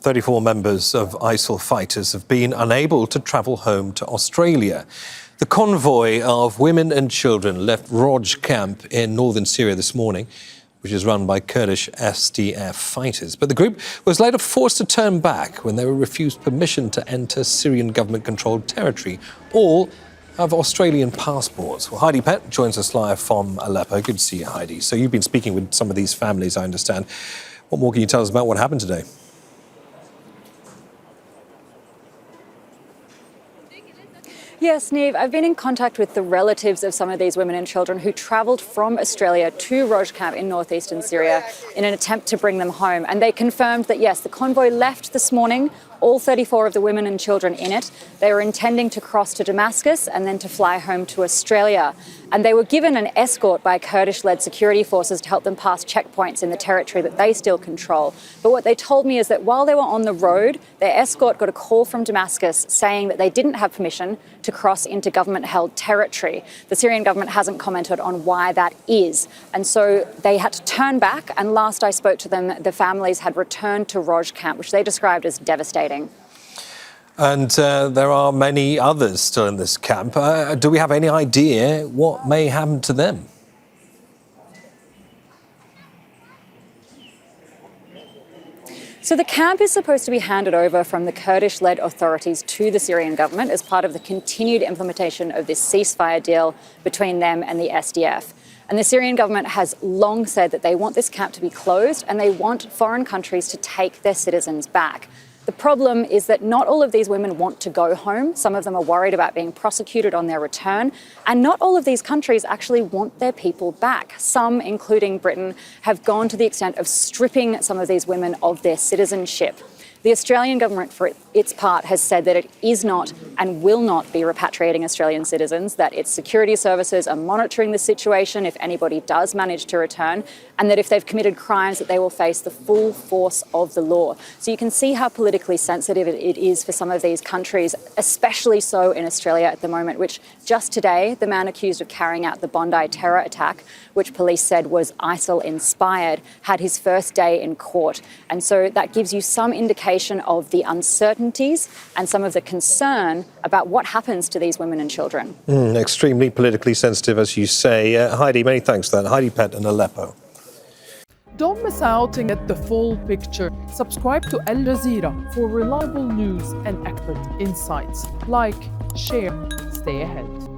34 members of ISIL fighters have been unable to travel home to Australia. The convoy of women and children left Roj camp in northern Syria this morning, which is run by Kurdish SDF fighters. But the group was later forced to turn back when they were refused permission to enter Syrian government-controlled territory. All have Australian passports. Well, Heidi Pett joins us live from Aleppo. Good to see you, Heidi. So you've been speaking with some of these families, I understand. What more can you tell us about what happened today? Yes, Neve, I've been in contact with the relatives of some of these women and children who travelled from Australia to Roj camp in northeastern Syria in an attempt to bring them home. And they confirmed that, yes, the convoy left this morning, all 34 of the women and children in it. They were intending to cross to Damascus and then to fly home to Australia. And they were given an escort by Kurdish-led security forces to help them pass checkpoints in the territory that they still control. But what they told me is that while they were on the road, their escort got a call from Damascus saying that they didn't have permission to cross into government-held territory. The Syrian government hasn't commented on why that is. And so they had to turn back. And last I spoke to them, the families had returned to Roj camp, which they described as devastating. And there are many others still in this camp. Do we have any idea what may happen to them? So the camp is supposed to be handed over from the Kurdish-led authorities to the Syrian government as part of the continued implementation of this ceasefire deal between them and the SDF. And the Syrian government has long said that they want this camp to be closed and they want foreign countries to take their citizens back. The problem is that not all of these women want to go home. Some of them are worried about being prosecuted on their return. And not all of these countries actually want their people back. Some, including Britain, have gone to the extent of stripping some of these women of their citizenship. The Australian government, for its part, has said that it is not and will not be repatriating Australian citizens, that its security services are monitoring the situation if anybody does manage to return, and that if they've committed crimes, that they will face the full force of the law. So you can see how politically sensitive it is for some of these countries, especially so in Australia at the moment, which just today, the man accused of carrying out the Bondi terror attack, which police said was ISIL-inspired, had his first day in court. And so that gives you some indication of the uncertainties and some of the concern about what happens to these women and children. Extremely politically sensitive, as you say. Heidi, many thanks for that. Heidi Pett in Aleppo. Don't miss out and get the full picture. Subscribe to Al Jazeera for reliable news and expert insights. Like, share, stay ahead.